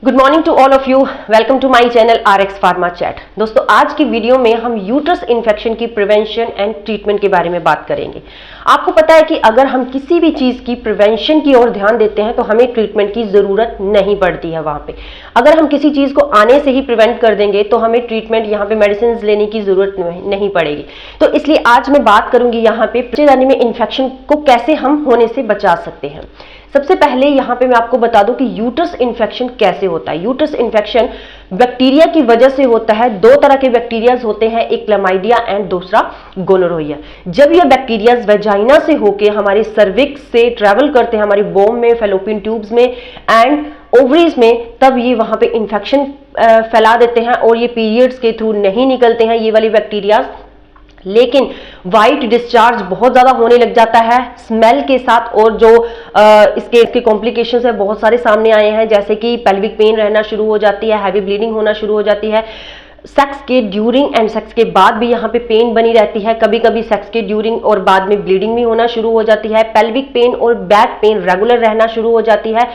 Good morning to all of you. Welcome to my channel RX Pharma Chat। दोस्तों, आज की video में हम यूट्रस इन्फेक्शन की प्रिवेंशन एंड ट्रीटमेंट के बारे में बात करेंगे। आपको पता है कि अगर हम किसी भी चीज की प्रिवेंशन की ओर ध्यान देते हैं तो हमें ट्रीटमेंट की जरूरत नहीं पड़ती है। वहां पे अगर हम किसी चीज को आने से ही प्रिवेंट कर देंगे तो हमें ट्रीटमेंट यहाँ पे मेडिसिन लेने की जरूरत नहीं पड़ेगी। तो इसलिए आज मैं बात करूंगी यहाँ पे बच्चेदानी में इन्फेक्शन को कैसे हम होने से बचा सकते हैं। सबसे पहले यहाँ पे मैं आपको बता दूं कि यूट्रस इन्फेक्शन कैसे होता है। यूट्रस इन्फेक्शन बैक्टीरिया की वजह से होता है। दो तरह के बैक्टीरियाज होते हैं, एक क्लैमाइडिया एंड दूसरा गोनोरोइया। जब ये बैक्टीरियाज वेजाइना से होके हमारे सर्विक्स से ट्रेवल करते हैं हमारी बोम में, फेलोपियन ट्यूब्स में एंड ओवरीज में, तब ये वहां पे इन्फेक्शन फैला देते हैं और ये पीरियड्स के थ्रू नहीं निकलते हैं ये वाले बैक्टीरियाज, लेकिन वाइट डिस्चार्ज बहुत ज्यादा होने लग जाता है स्मेल के साथ। और जो इसके कॉम्प्लिकेशंस है बहुत सारे सामने आए हैं, जैसे कि पेल्विक पेन रहना शुरू हो जाती है, हैवी ब्लीडिंग होना शुरू हो जाती है, सेक्स के ड्यूरिंग एंड सेक्स के बाद भी यहाँ पे पेन बनी रहती है, कभी कभी सेक्स के ड्यूरिंग और बाद में ब्लीडिंग भी होना शुरू हो जाती है, पेल्विक पेन और बैक पेन रेगुलर रहना शुरू हो जाती है।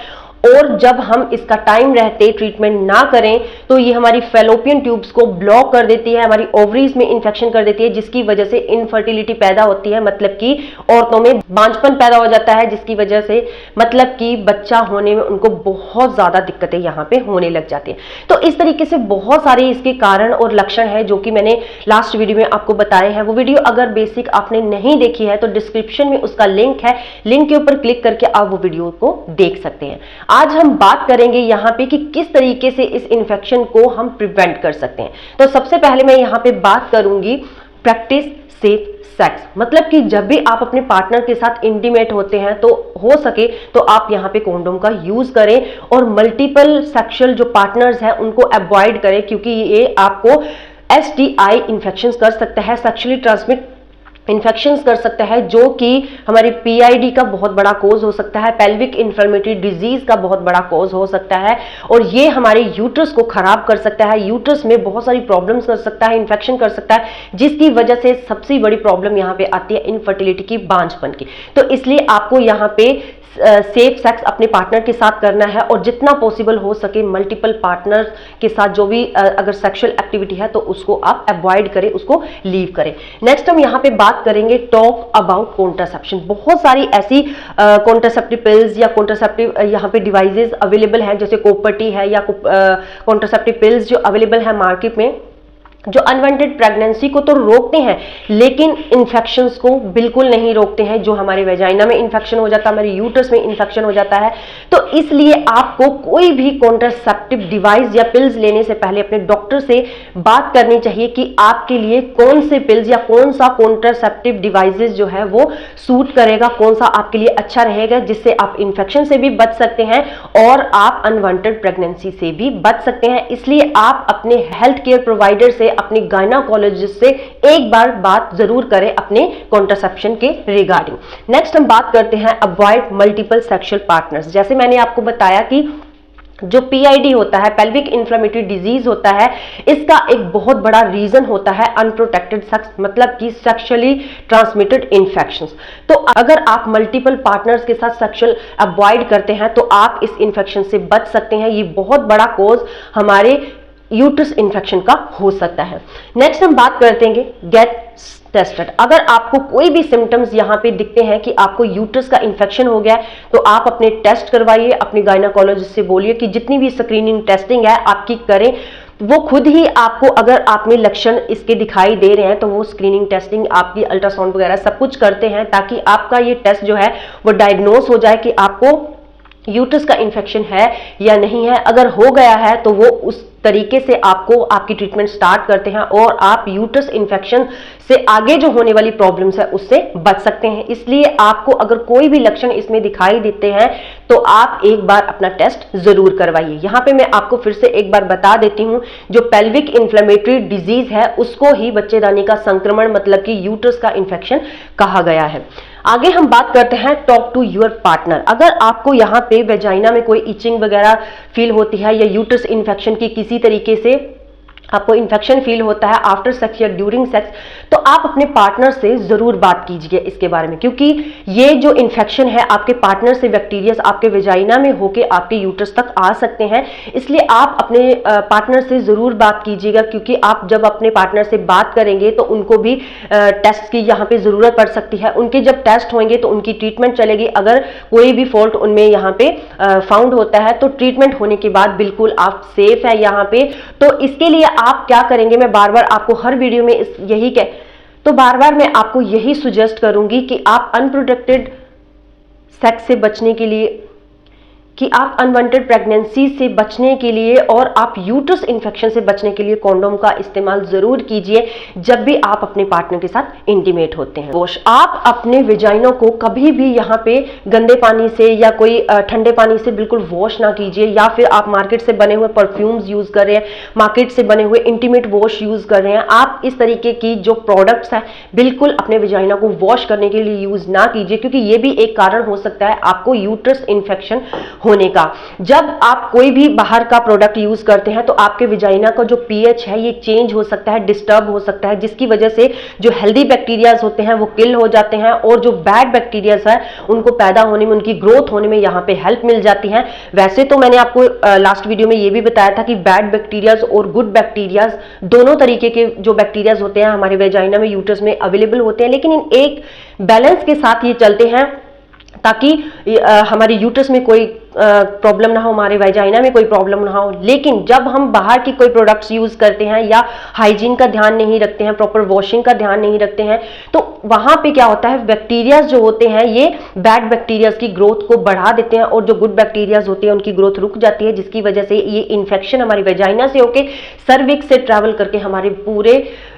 और जब हम इसका टाइम रहते ट्रीटमेंट ना करें तो ये हमारी फेलोपियन ट्यूब्स को ब्लॉक कर देती है, हमारी ओवरीज में इन्फेक्शन कर देती है, जिसकी वजह से इनफर्टिलिटी पैदा होती है, मतलब कि औरतों में बांझपन पैदा हो जाता है, जिसकी वजह से मतलब कि बच्चा होने में उनको बहुत ज्यादा दिक्कतें यहाँ पे होने लग जाती है। तो इस तरीके से बहुत सारे इसके कारण और लक्षण है जो कि मैंने लास्ट वीडियो में आपको बताए हैं। वो वीडियो अगर बेसिक आपने नहीं देखी है तो डिस्क्रिप्शन में उसका लिंक है, लिंक के ऊपर क्लिक करके आप वो वीडियो को देख सकते हैं। आज हम बात करेंगे यहाँ पे कि किस तरीके से इस इन्फेक्शन को हम प्रिवेंट कर सकते हैं। तो सबसे पहले मैं यहाँ पे बात करूंगी प्रैक्टिस सेफ सेक्स। मतलब कि जब भी आप अपने पार्टनर के साथ इंटीमेट होते हैं तो हो सके तो आप यहाँ पे कॉन्डोम का यूज करें और मल्टीपल सेक्सुअल जो पार्टनर्स हैं उनको अवॉइड करें, क्योंकि ये आपको STI इन्फेक्शन कर सकता है, सेक्सुअली ट्रांसमिट इन्फेक्शंस कर सकता है, जो कि हमारी PID का बहुत बड़ा कोज हो सकता है, पेल्विक इन्फ्लेमेटरी डिजीज का बहुत बड़ा कोज हो सकता है, और ये हमारे यूट्रस को खराब कर सकता है, यूट्रस में बहुत सारी प्रॉब्लम्स कर सकता है, इन्फेक्शन कर सकता है, जिसकी वजह से सबसे बड़ी प्रॉब्लम यहाँ पे आती है इनफर्टिलिटी की, बांझपन की। तो इसलिए आपको यहाँ पे सेफ सेक्स अपने पार्टनर के साथ करना है और जितना पॉसिबल हो सके मल्टीपल पार्टनर के साथ जो भी अगर सेक्सुअल एक्टिविटी है तो उसको आप अवॉइड करें, उसको लीव करें। नेक्स्ट हम यहाँ पे बात करेंगे टॉक अबाउट कॉन्ट्रासेप्शन। बहुत सारी ऐसी कॉन्ट्रासेप्टिव पिल्स या कॉन्ट्रासेप्टिव यहाँ पे डिवाइसेस अवेलेबल हैं, जैसे कोपर्टी है या कॉन्ट्रासेप्टिव पिल्स जो अवेलेबल है मार्केट में, जो अनवांटेड प्रेगनेंसी को तो रोकते हैं लेकिन इन्फेक्शंस को बिल्कुल नहीं रोकते हैं। जो हमारे वेजाइना में इन्फेक्शन हो जाता है, हमारे यूट्रस में इन्फेक्शन हो जाता है। तो इसलिए आपको कोई भी कॉन्ट्रासेप्टिव डिवाइस या पिल्स लेने से पहले अपने डॉक्टर से बात करनी चाहिए कि आपके लिए कौन से पिल्स या कौन सा कॉन्ट्रासेप्टिव डिवाइसेस जो है वो सूट करेगा, कौन सा आपके लिए अच्छा रहेगा, जिससे आप इन्फेक्शन से भी बच सकते हैं और आप अनवांटेड प्रेगनेंसी से भी बच सकते हैं। इसलिए आप अपने हेल्थ केयर प्रोवाइडर से, अपने गायनाकोलॉजिस्ट से एक बार बात जरूर करें अपने कॉन्ट्रासेप्शन के रिगार्डिंग। नेक्स्ट हम बात करते हैं अवॉइड मल्टीपल सेक्सुअल पार्टनर्स। जैसे मैंने आपको बताया कि जो PID होता है, पेल्विक इन्फ्लेमेटरी डिजीज होता है, इसका एक बहुत बड़ा रीजन होता है अनप्रोटेक्टेड सेक्स, मतलब कि सेक्सुअली ट्रांसमिटेड इन्फेक्शंस। तो अगर आप मल्टीपल पार्टनर्स के साथ सेक्सुअल अवॉइड करते हैं तो आप इस इन्फेक्शन से बच सकते हैं। ये बहुत बड़ा कोज हमारे यूट्रस इन्फेक्शन का हो सकता है। नेक्स्ट हम बात करते हैं गेट टेस्टेड। अगर आपको कोई भी सिम्टम्स यहाँ पे दिखते हैं कि आपको यूट्रस का इन्फेक्शन हो गया है तो आप अपने टेस्ट करवाइए, अपने गायनाकोलॉजिस्ट से बोलिए कि जितनी भी स्क्रीनिंग टेस्टिंग है आपकी करें। वो खुद ही आपको, अगर आप में लक्षण इसके दिखाई दे रहे हैं तो वो स्क्रीनिंग टेस्टिंग आपकी अल्ट्रासाउंड वगैरह सब कुछ करते हैं, ताकि आपका ये टेस्ट जो है वो डायग्नोस हो जाए कि आपको यूट्रस का इन्फेक्शन है या नहीं है। अगर हो गया है तो वो उस तरीके से आपको आपकी ट्रीटमेंट स्टार्ट करते हैं और आप यूट्रस इन्फेक्शन से आगे जो होने वाली प्रॉब्लम्स है उससे बच सकते हैं। इसलिए आपको अगर कोई भी लक्षण इसमें दिखाई देते हैं तो आप एक बार अपना टेस्ट जरूर करवाइए। यहाँ पे मैं आपको फिर से एक बार बता देती हूँ, जो पेल्विक इन्फ्लेमेटरी डिजीज है उसको ही बच्चेदानी का संक्रमण, मतलब कि यूट्रस का इन्फेक्शन कहा गया है। आगे हम बात करते हैं टॉक टू योर पार्टनर। अगर आपको यहाँ पे वेजाइना में कोई इचिंग वगैरह फील होती है या यूट्रस इन्फेक्शन की किसी तरीके से आपको इन्फेक्शन फील होता है आफ्टर सेक्स या ड्यूरिंग सेक्स, तो आप अपने पार्टनर से जरूर बात कीजिए इसके बारे में, क्योंकि ये जो इन्फेक्शन है आपके पार्टनर से बैक्टीरिया आपके वेजाइना में होके आपके यूट्रस तक आ सकते हैं। इसलिए आप अपने पार्टनर से जरूर बात कीजिएगा, क्योंकि आप जब अपने पार्टनर से बात करेंगे तो उनको भी टेस्ट की यहाँ पे जरूरत पड़ सकती है। उनके जब टेस्ट होंगे तो उनकी ट्रीटमेंट चलेगी। अगर कोई भी फॉल्ट उनमें यहाँ पे फाउंड होता है तो ट्रीटमेंट होने के बाद बिल्कुल आप सेफ है यहाँ पे। तो इसके लिए आप क्या करेंगे, मैं बार बार आपको हर वीडियो में यही बार बार मैं आपको यही सुजेस्ट करूंगी कि आप अनप्रोटेक्टेड सेक्स से बचने के लिए, कि आप अनवांटेड प्रेगनेंसी से बचने के लिए और आप यूट्रस इन्फेक्शन से बचने के लिए कॉन्डोम का इस्तेमाल जरूर कीजिए जब भी आप अपने पार्टनर के साथ इंटीमेट होते हैं। वॉश, आप अपने वेजाइना को कभी भी यहाँ पे गंदे पानी से या कोई ठंडे पानी से बिल्कुल वॉश ना कीजिए, या फिर आप मार्केट से बने हुए परफ्यूम्स यूज कर रहे हैं, मार्केट से बने हुए इंटीमेट वॉश यूज कर रहे हैं, आप इस तरीके की जो प्रोडक्ट्स है बिल्कुल अपने वेजाइना को वॉश करने के लिए यूज ना कीजिए, क्योंकि ये भी एक कारण हो सकता है आपको यूट्रस इन्फेक्शन होने का। जब आप कोई भी बाहर का प्रोडक्ट यूज करते हैं तो आपके विजाइना का जो पीएच है ये चेंज हो सकता है, डिस्टर्ब हो सकता है, जिसकी वजह से जो हेल्दी बैक्टीरियाज होते हैं वो किल हो जाते हैं और जो बैड बैक्टीरियाज है उनको पैदा होने में, उनकी ग्रोथ होने में यहाँ पे हेल्प मिल जाती है। वैसे तो मैंने आपको लास्ट वीडियो में ये भी बताया था कि बैड बैक्टीरियाज और गुड बैक्टीरियाज दोनों तरीके के जो बैक्टीरियाज होते हैं हमारे वेजाइना में, यूट्रस में अवेलेबल होते हैं, लेकिन इन एक बैलेंस के साथ ये चलते हैं ताकि हमारे यूट्रस में कोई प्रॉब्लम ना हो, हमारे वेजाइना में कोई प्रॉब्लम ना हो। लेकिन जब हम बाहर की कोई प्रोडक्ट्स यूज करते हैं या हाइजीन का ध्यान नहीं रखते हैं, प्रॉपर वॉशिंग का ध्यान नहीं रखते हैं, तो वहां पे क्या होता है, बैक्टीरियाज जो होते हैं ये बैड बैक्टीरियाज की ग्रोथ को बढ़ा देते हैं और जो गुड बैक्टीरियाज होते हैं उनकी ग्रोथ रुक जाती है, जिसकी वजह से ये इन्फेक्शन हमारी वेजाइना से होके सर्विक्स से ट्रैवल करके हमारे पूरे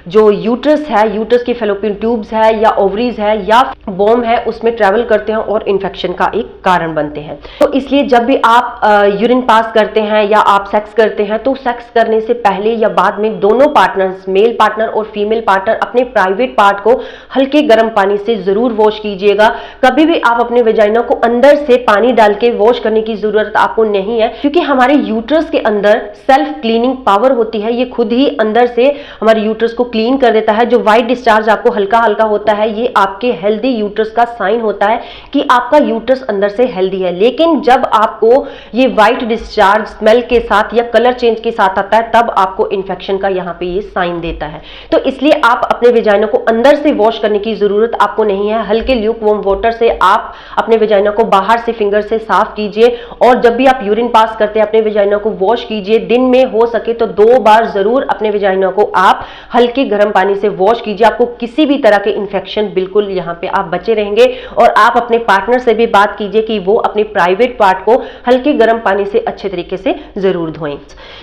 जो यूट्रस है, यूट्रस की फेलोपियन ट्यूब्स है या ओवरीज है या बॉम है उसमें ट्रैवल करते हैं और इन्फेक्शन का एक कारण बनते हैं। तो इसलिए जब भी आप यूरिन पास करते हैं या आप सेक्स करते हैं तो सेक्स करने से पहले या बाद में दोनों पार्टनर्स, मेल पार्टनर और फीमेल पार्टनर, अपने प्राइवेट पार्ट को हल्के गर्म पानी से जरूर वॉश कीजिएगा। कभी भी आप अपने वेजाइना को अंदर से पानी डाल के वॉश करने की जरूरत आपको नहीं है, क्योंकि हमारे यूट्रस के अंदर सेल्फ क्लीनिंग पावर होती है, ये खुद ही अंदर से हमारे यूट्रस को क्लीन कर देता है। जो व्हाइट डिस्चार्ज आपको हल्का हल्का होता है ये आपके हेल्दी यूट्रस का साइन होता है कि आपका यूट्रस अंदर से हेल्दी है। लेकिन जब आपको ये व्हाइट डिस्चार्ज स्मेल के साथ या कलर चेंज के साथ आता है तब आपको इन्फेक्शन का यहाँ पे ये साइन देता है। तो इसलिए आप अपने वेजाइना को अंदर से वॉश करने की जरूरत आपको नहीं है। हल्के ल्यूक वार्म वाटर से आप अपने वेजाइना को बाहर से फिंगर से साफ कीजिए और जब भी आप यूरिन पास करते हैं अपने वेजाइना को वॉश कीजिए। दिन में हो सके तो 2 बार जरूर अपने वेजाइना को आप हल्के गर्म पानी से वॉश कीजिए। आपको किसी भी तरह के इन्फेक्शन बिल्कुल यहाँ पे आप बचे रहेंगे। और आप अपने पार्टनर से भी बात कीजिए कि वो अपने प्राइवेट पार्ट को हल्के गर्म पानी से अच्छे तरीके से जरूर धोएं।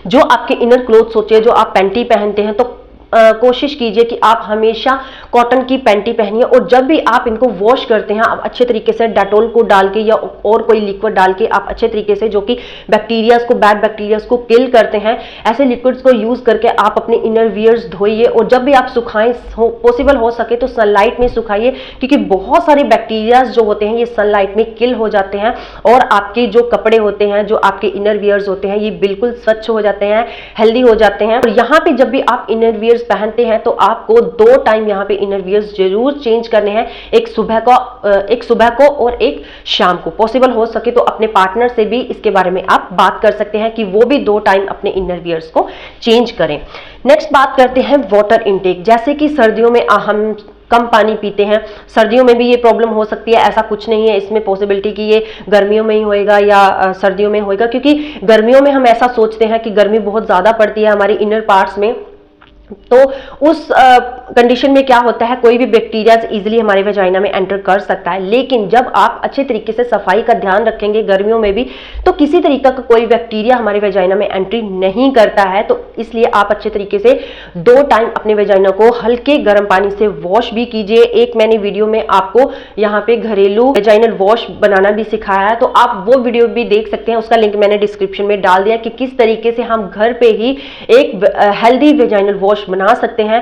जो आपके इनर क्लोथ्स होते हैं, जो आप पैंटी पहनते हैं, तो कोशिश कीजिए कि आप हमेशा कॉटन की पैंटी पहनिए और जब भी आप इनको वॉश करते हैं आप अच्छे तरीके से डेटॉल को डाल के या और कोई लिक्विड डाल के आप अच्छे तरीके से, जो कि बैक्टीरियाज को, बैड बैक्टीरियाज को किल करते हैं, ऐसे लिक्विड्स को यूज करके आप अपने इनर वियर्स धोइए। और जब भी आप सुखाएं, पॉसिबल हो सके तो सनलाइट में सुखाइए, क्योंकि बहुत सारे बैक्टीरियाज जो होते हैं ये सनलाइट में किल हो जाते हैं और आपके जो कपड़े होते हैं, जो आपके इनर वियर्स होते हैं, ये बिल्कुल स्वच्छ हो जाते हैं, हेल्दी हो जाते हैं। और यहाँ पे जब भी आप इनर वियर्स पहनते हैं तो आपको 2 टाइम यहाँ पे इनर वियर्स जरूर चेंज करने हैं, एक सुबह को और एक शाम को। पॉसिबल हो सके तो अपने पार्टनर से भी इसके बारे में आप बात कर सकते हैं कि वो भी 2 टाइम अपने इनर वियर्स को चेंज करें। नेक्स्ट बात करते हैं वाटर इनटेक। जैसे कि सर्दियों में हम कम पानी पीते हैं, सर्दियों में भी ये प्रॉब्लम हो सकती है। ऐसा कुछ नहीं है इसमें पॉसिबिलिटी कि ये गर्मियों में ही होएगा या सर्दियों में होएगा, क्योंकि गर्मियों में हम ऐसा सोचते हैं कि गर्मी बहुत ज्यादा पड़ती है हमारे इनर पार्ट्स में, तो उस कंडीशन में क्या होता है, कोई भी बैक्टीरियाज इजीली हमारे वेजाइना में एंटर कर सकता है। लेकिन जब आप अच्छे तरीके से सफाई का ध्यान रखेंगे गर्मियों में भी, तो किसी तरीके का कोई बैक्टीरिया हमारे वेजाइना में एंट्री नहीं करता है। तो इसलिए आप अच्छे तरीके से 2 टाइम अपने वेजाइना को हल्के गर्म पानी से वॉश भी कीजिए। एक मैंने वीडियो में आपको यहाँ पे घरेलू वेजाइनल वॉश बनाना भी सिखाया है, तो आप वो वीडियो भी देख सकते हैं, उसका लिंक मैंने डिस्क्रिप्शन में डाल दिया कि किस तरीके से हम घर पे ही एक हेल्दी वेजाइनल वॉश बना सकते हैं।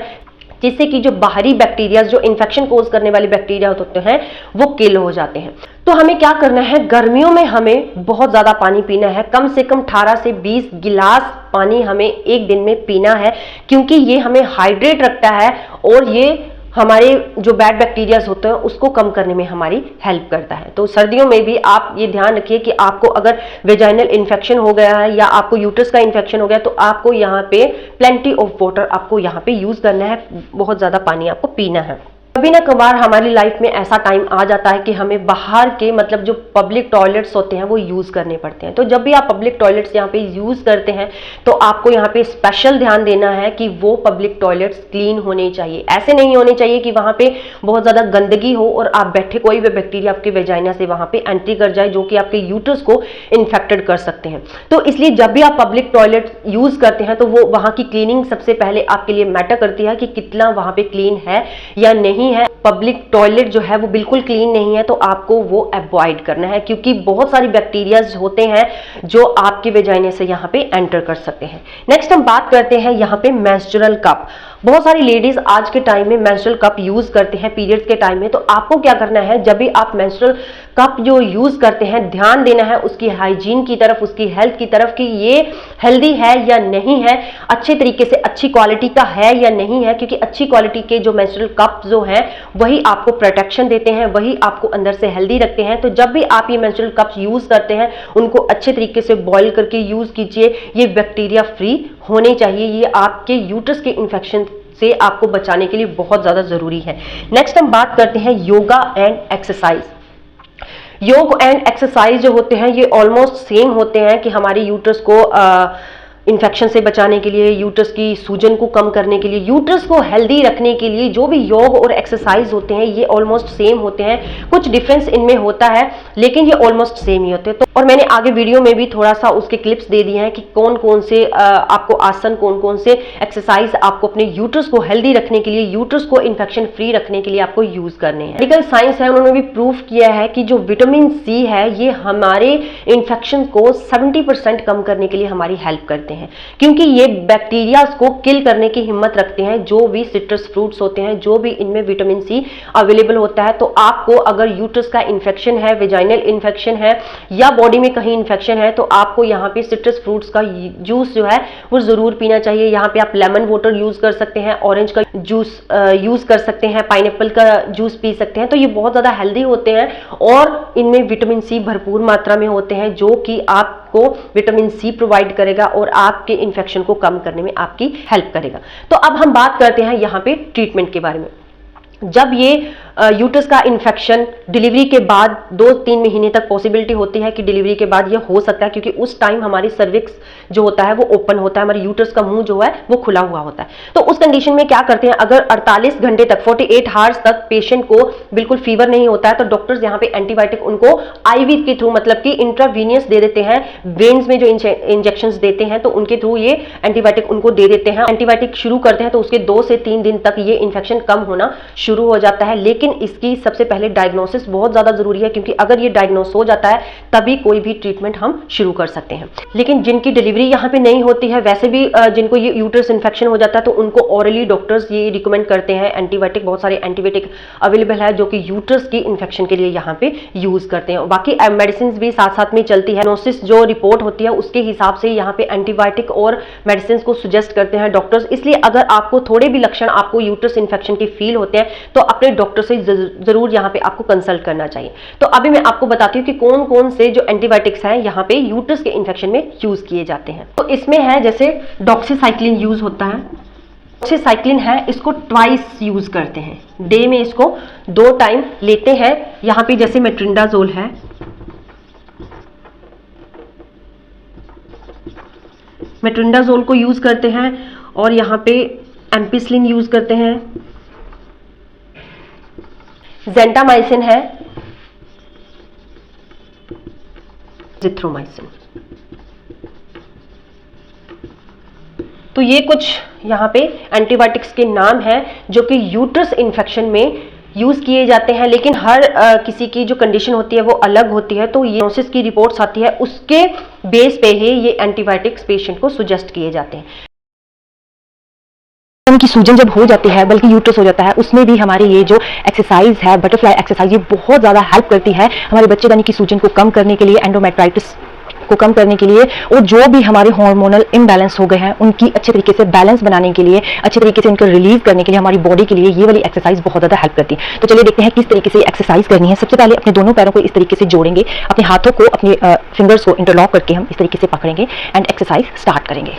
जिससे कि जो बाहरी बैक्टीरिया, जो इन्फेक्शन कोज करने वाले बैक्टीरिया होते हैं वो किल हो जाते हैं। तो हमें क्या करना है, गर्मियों में हमें बहुत ज्यादा पानी पीना है, कम से कम 18 से 20 गिलास पानी हमें एक दिन में पीना है, क्योंकि ये हमें हाइड्रेट रखता है और ये हमारे जो बैड बैक्टीरियाज होते हैं उसको कम करने में हमारी हेल्प करता है। तो सर्दियों में भी आप ये ध्यान रखिए कि आपको अगर वेजाइनल इन्फेक्शन हो गया है या आपको यूट्रस का इन्फेक्शन हो गया तो आपको यहाँ पे प्लेंटी ऑफ वाटर आपको यहाँ पे यूज करना है, बहुत ज्यादा पानी आपको पीना है। कभी ना कभार हमारी लाइफ में ऐसा टाइम आ जाता है कि हमें बाहर के मतलब जो पब्लिक टॉयलेट्स होते हैं वो यूज करने पड़ते हैं। तो जब भी आप पब्लिक टॉयलेट्स यहाँ पे यूज करते हैं तो आपको यहाँ पे स्पेशल ध्यान देना है कि वो पब्लिक टॉयलेट्स क्लीन होने चाहिए। ऐसे नहीं होने चाहिए कि वहां पे बहुत ज्यादा गंदगी हो और आप बैठे कोई भी बैक्टीरिया आपके वेजाइना से वहां पे एंट्री कर जाए जो कि आपके यूट्रस को इन्फेक्टेड कर सकते हैं। तो इसलिए जब भी आप पब्लिक टॉयलेट यूज करते हैं तो वो वहां की क्लीनिंग सबसे पहले आपके लिए मैटर करती है कि कितना वहां पे क्लीन है या नहीं है। पब्लिक टॉयलेट जो है वो बिल्कुल क्लीन नहीं है तो आपको वो अवॉइड करना है, क्योंकि बहुत सारी बैक्टीरियाज होते हैं जो आपके वेजाइने से यहाँ पे एंटर कर सकते हैं। नेक्स्ट हम बात करते हैं यहाँ पे मेंस्ट्रुअल कप। बहुत सारी लेडीज आज के टाइम में मेंस्ट्रुअल कप यूज करते हैं पीरियड्स के टाइम में। तो आपको क्या करना है, जब भी आप मेंस्ट्रुअल कप जो यूज करते हैं ध्यान देना है उसकी हाइजीन की तरफ, उसकी हेल्थ की तरफ कि ये हेल्दी है या नहीं है, अच्छे तरीके से अच्छी क्वालिटी का है या नहीं है, क्योंकि अच्छी क्वालिटी के जो मेंस्ट्रुअल कप जो है वही आपको प्रोटेक्शन देते हैं, वही आपको अंदर से हेल्दी रखते हैं। तो जब भी आप ये मेंस्ट्रुअल कप्स यूज करते हैं उनको अच्छे तरीके से बॉईल करके यूज कीजिए। ये बैक्टीरिया फ्री होने चाहिए, ये आपके यूट्रस के इन्फेक्शन से आपको बचाने के लिए बहुत ज्यादा जरूरी है। नेक्स्ट हम बात करते हैं योगा एंड एक्सरसाइज। योग एंड एक्सरसाइज जो होते हैं ये ऑलमोस्ट सेम होते हैं कि हमारे यूट्रस को इन्फेक्शन से बचाने के लिए, यूट्रस की सूजन को कम करने के लिए, यूट्रस को हेल्दी रखने के लिए जो भी योग और एक्सरसाइज होते हैं ये ऑलमोस्ट सेम होते हैं। कुछ डिफरेंस इनमें होता है लेकिन ये ऑलमोस्ट सेम ही होते हैं। तो और मैंने आगे वीडियो में भी थोड़ा सा उसके क्लिप्स दे दिए हैं कि कौन कौन से आपको आसन, कौन कौन से एक्सरसाइज आपको अपने यूट्रस को हेल्दी रखने के लिए, यूट्रस को इन्फेक्शन फ्री रखने के लिए आपको यूज करने हैं। मेडिकल साइंस है, उन्होंने भी प्रूफ किया है कि जो विटामिन सी है ये हमारे इन्फेक्शन को 70% कम करने के लिए हमारी हेल्प करते हैं, क्योंकि ये बैक्टीरिया को किल करने की हिम्मत रखते हैं। जो भी सिट्रस फ्रूट्स होते हैं, जो भी इनमें विटामिन सी अवेलेबल होता है, तो आपको अगर यूट्रस का इन्फेक्शन है, वेजाइनल इन्फेक्शन है या बॉडी में कहीं इन्फेक्शन है तो आपको यहाँ पे सिट्रस फ्रूट्स का जूस जो है वो जरूर पीना चाहिए। यहाँ पे आप लेमन वाटर यूज कर सकते हैं, ऑरेंज का जूस यूज कर सकते हैं, पाइनएप्पल का जूस पी सकते हैं। तो ये बहुत ज्यादा हेल्दी होते हैं और इनमें विटामिन सी भरपूर मात्रा में होते हैं जो कि आपको विटामिन सी प्रोवाइड करेगा और आपके इन्फेक्शन को कम करने में आपकी हेल्प करेगा। तो अब हम बात करते हैं यहाँ पे ट्रीटमेंट के बारे में। जब ये यूट्रस का इन्फेक्शन डिलीवरी के बाद 2-3 महीने तक पॉसिबिलिटी होती है कि डिलीवरी के बाद ये हो सकता है, क्योंकि उस टाइम हमारी सर्विक्स जो होता है वो ओपन होता है, हमारे यूट्रस का मुंह जो है वो खुला हुआ होता है। तो उस कंडीशन में क्या करते हैं, अगर 48 घंटे तक 48 आवर्स तक पेशेंट को बिल्कुल फीवर नहीं होता है तो डॉक्टर्स यहाँ पे एंटीबायोटिक उनको आईवी के थ्रू, मतलब कि इंट्रावीनियस दे देते हैं। वेन्स में जो इंजेक्शंस देते हैं तो उनके थ्रू ये एंटीबायोटिक उनको दे देते हैं। एंटीबायोटिक शुरू करते हैं तो उसके 2 से 3 दिन तक ये इन्फेक्शन कम होना शुरू हो जाता है। लेकिन इसकी सबसे पहले डायग्नोसिस बहुत ज्यादा जरूरी है, क्योंकि अगर ये डायग्नोस हो जाता है तभी कोई भी ट्रीटमेंट हम शुरू कर सकते हैं। लेकिन जिनकी डिलीवरी यहाँ पे नहीं होती है, वैसे भी जिनको ये यूट्रस इन्फेक्शन हो जाता है तो उनको ऑरली डॉक्टर्स ये रिकमेंड करते हैं एंटीबायोटिक। बहुत सारे एंटीबायोटिक अवेलेबल है जो कि यूट्रस की इन्फेक्शन के लिए यहाँ पे यूज करते हैं। बाकी मेडिसिन भी साथ साथ में चलती है। डायग्नोसिस जो रिपोर्ट होती है उसके हिसाब से यहाँ पे एंटीबायोटिक और मेडिसिन को सुजेस्ट करते हैं डॉक्टर्स। इसलिए अगर आपको थोड़े भी लक्षण आपको यूट्रस इन्फेक्शन के फील होते हैं तो अपने डॉक्टर से जरूर यहाँ पे आपको कंसल्ट करना चाहिए। तो अभी मैं आपको बताती हूँ कि कौन कौन से जो एंटीबायोटिक्स हैं यहाँ पे यूट्रस के इन्फेक्शन में यूज किए जाते हैं। तो इसमें है जैसे डॉक्सीसाइक्लिन यूज होता है। डॉक्सीसाइक्लिन है, इसको ट्वाइस यूज करते हैं, डे में इसको 2 टाइम लेते हैं। यहाँ पे जैसे मेट्रिंडाजोल है, मेट्रिंडाजोल को यूज करते हैं और यहाँ पे एम्पिसिलिन यूज करते हैं। ज़ेंटामाइसिन है, जिथ्रोमाइसिन। तो ये कुछ यहाँ पे एंटीबायोटिक्स के नाम हैं जो कि यूट्रस इन्फेक्शन में यूज किए जाते हैं। लेकिन हर किसी की जो कंडीशन होती है वो अलग होती है, तो ये डायग्नोसिस की रिपोर्ट्स आती है उसके बेस पे ही ये एंटीबायोटिक्स पेशेंट को सुजेस्ट किए जाते हैं। की सूजन जब हो जाती है, बल्कि यूट्रस हो जाता है, उसमें भी हमारी ये जो एक्सरसाइज है, बटरफ्लाई एक्सरसाइज, ये बहुत ज़्यादा हेल्प करती है हमारे बच्चेदानी की सूजन को कम करने के लिए, एंडोमेट्राइटिस को कम करने के लिए, और जो भी हमारे हार्मोनल इम्बैलेंस हो गए हैं उनकी अच्छे तरीके से बैलेंस बनाने के लिए, अच्छे तरीके से उनको रिलीज करने के लिए, हमारी बॉडी के लिए ये वाली एक्सरसाइज बहुत ज़्यादा हेल्प करती है। तो चलिए देखते हैं किस तरीके से एक्सरसाइज करनी है। सबसे पहले अपने दोनों पैरों को इस तरीके से जोड़ेंगे, अपने हाथों को, अपने फिंगर्स को इंटरलॉक करके हम इस तरीके से पकड़ेंगे एंड एक्सरसाइज स्टार्ट करेंगे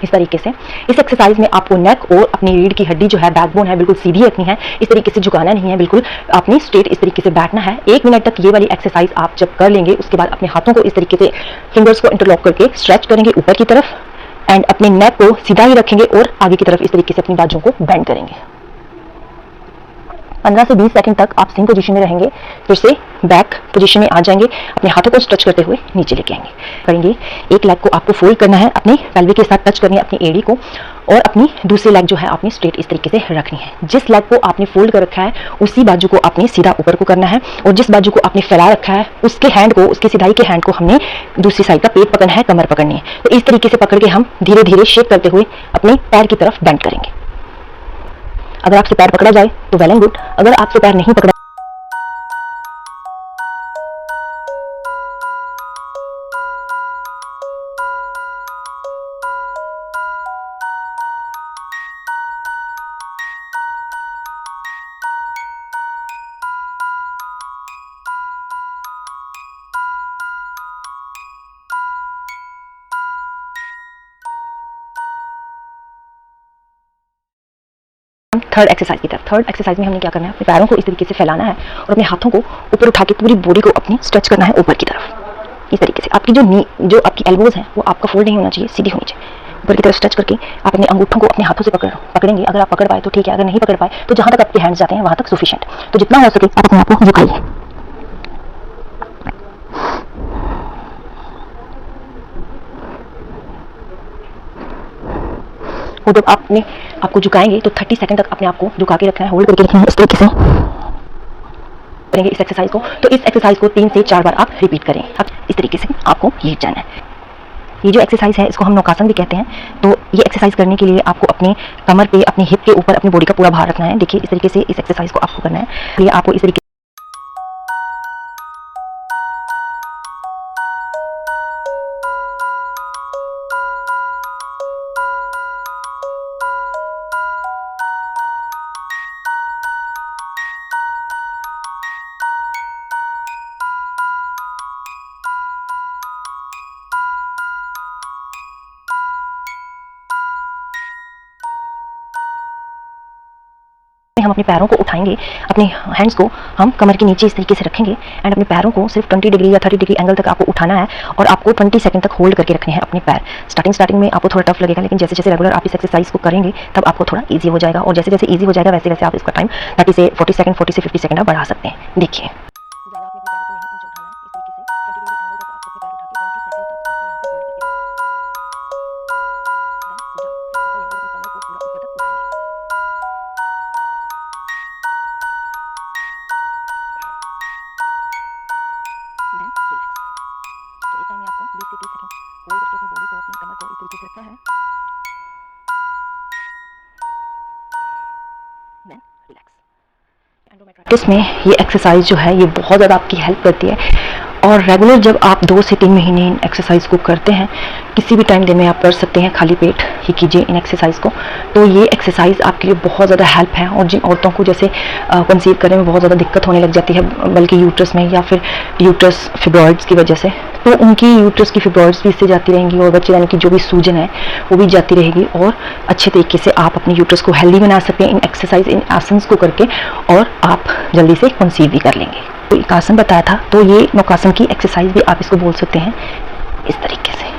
इस तरीके से। इस एक्सरसाइज में आपको नेक और अपनी रीढ़ की हड्डी जो है, बैकबोन है, बिल्कुल सीधी रखनी है, इस तरीके से झुकाना नहीं है, बिल्कुल आपने स्ट्रेट इस तरीके से बैठना है। 1 मिनट तक ये वाली एक्सरसाइज आप जब कर लेंगे, उसके बाद अपने हाथों को इस तरीके से फिंगर्स को इंटरलॉक करके स्ट्रेच करेंगे ऊपर की तरफ एंड अपने नेक को सीधा ही रखेंगे और आगे की तरफ इस तरीके से अपनी बाजुओं को बेंड करेंगे। 15 से 20 सेकंड तक आप सेम पोजीशन में रहेंगे, फिर से बैक पोजीशन में आ जाएंगे, अपने हाथों को स्ट्रेच करते हुए नीचे लेके आएंगे करेंगे। एक लेग को आपको फोल्ड करना है, अपने पेल्विक के साथ टच करनी है अपनी एड़ी को, और अपनी दूसरी लेग जो है आपने स्ट्रेट इस तरीके से रखनी है। जिस लेग को आपने फोल्ड कर रखा है उसी बाजू को आपने सीधा ऊपर को करना है, और जिस बाजू को आपने फैला रखा है उसके हैंड को, उसकी सिधाई के हैंड को हमने दूसरी साइड का पेट पकड़ना है, कमर पकड़नी है। तो इस तरीके से पकड़ के हम धीरे धीरे शेक करते हुए अपने पैर की तरफ बेंड करेंगे। अगर आपसे पैर पकड़ा जाए तो वेल एंड गुड, अगर आपसे पैर नहीं पकड़ा थर्ड एक्सरसाइज की तरफ। थर्ड एक्सरसाइज में हमने क्या करना है, अपने पैरों को इस तरीके से फैलाना है और अपने हाथों को ऊपर उठा के पूरी बॉडी को अपनी स्ट्रेच करना है ऊपर की तरफ इस तरीके से। आपकी जो आपकी एल्बोज है वो आपका फोल्ड नहीं होना चाहिए, सीधी होनी चाहिए। ऊपर की तरफ स्ट्रेच करके आप अपने अंगूठों को अपने हाथों से पकड़ेंगे। अगर आप पकड़ पाए तो ठीक है, अगर नहीं पकड़ पाए तो जहां तक आपके हैंड्स जाते हैं वहां तक सफिशिएंट। तो जितना हो सके आप अपने आप को झुकाइए। और जब आपने आपको झुकाएंगे तो 30 सेकंड तक अपने आप को झुका के रखना है, होल्ड करके रखना है इस तरीके से करेंगे इस एक्सरसाइज को। तो इस एक्सरसाइज को 3 से 4 बार आप रिपीट करें। अब इस तरीके से आपको ये जाना है। ये जो एक्सरसाइज है इसको हम नौकासन भी कहते हैं। तो ये एक्सरसाइज करने के लिए आपको अपने कमर पे, अपने हिप के ऊपर अपनी बॉडी का पूरा भार रखना है। देखिए इस तरीके से इस एक्सरसाइज को आपको करना है। ये आपको इस तरीके हम अपने पैरों को उठाएंगे, अपने हैंड्स को हम कमर के नीचे इस तरीके से रखेंगे एंड अपने पैरों को सिर्फ 20 डिग्री या 30 डिग्री एंगल तक आपको उठाना है और आपको 20 सेकंड तक होल्ड करके रखने हैं अपने पैर। स्टार्टिंग में आपको थोड़ा टफ लगेगा, लेकिन जैसे जैसे रेगुलर आप इस एक्सरसाइज को करेंगे तब आपको थोड़ा ईजी हो जाएगा, और जैसे जैसे ईजी हो जाएगा वैसे वैसे आप इसका टाइम 30 से 40 सेकंड, 40 से 50 सेकंड आप बढ़ा सकते हैं। देखिए इसमें ये एक्सरसाइज जो है ये बहुत ज़्यादा आपकी हेल्प करती है, और रेगुलर जब आप 2 से 3 महीने इन एक्सरसाइज को करते हैं, किसी भी टाइम दिन में आप कर सकते हैं, खाली पेट ही कीजिए इन एक्सरसाइज को। तो ये एक्सरसाइज आपके लिए बहुत ज़्यादा हेल्प है। और जिन औरतों को जैसे कंसीव करने में बहुत ज़्यादा दिक्कत होने लग जाती है, बल्कि यूट्रस में या फिर यूट्रस फिब्रॉइड्स की वजह से, तो उनकी यूट्रस की फिब्रॉइड्स भी इससे जाती रहेंगी और बच्चेदानी की जो भी सूजन है वो भी जाती रहेगी, और अच्छे तरीके से आप अपने यूट्रस को हेल्दी बना सकते हैं इन एक्सरसाइज, इन आसन्स को करके, और आप जल्दी से कंसीव भी कर लेंगे। तो एक आसन बताया था, तो ये नौकासन की एक्सरसाइज भी आप इसको बोल सकते हैं इस तरीके से।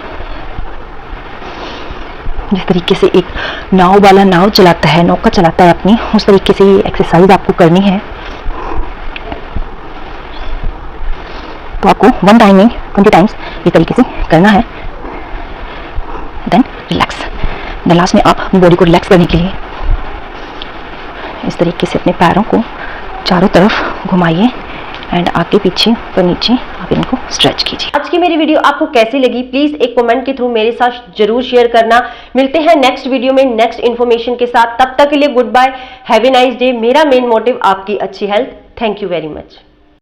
जिस तरीके से एक नाव वाला नाव चलाता है, नौका चलाता है अपनी, उस तरीके से ये एक्सरसाइज आपको करनी है। तो आपको 1 टाइम में 20 टाइम्स इस तरीके से करना है। Then relax. देन लास्ट में आप अपनी बॉडी को रिलैक्स करने के लिए इस तरीके से अपने पैरों को चारों तरफ घुमाइए एंड आगे पीछे और नीचे आप इनको स्ट्रेच कीजिए। आज की मेरी वीडियो आपको कैसी लगी प्लीज एक कमेंट के थ्रू मेरे साथ जरूर शेयर करना। मिलते हैं नेक्स्ट वीडियो में नेक्स्ट इन्फॉर्मेशन के साथ, तब तक के लिए good bye, have a nice day. मेरा मेन मोटिव आपकी अच्छी health. Thank you very much.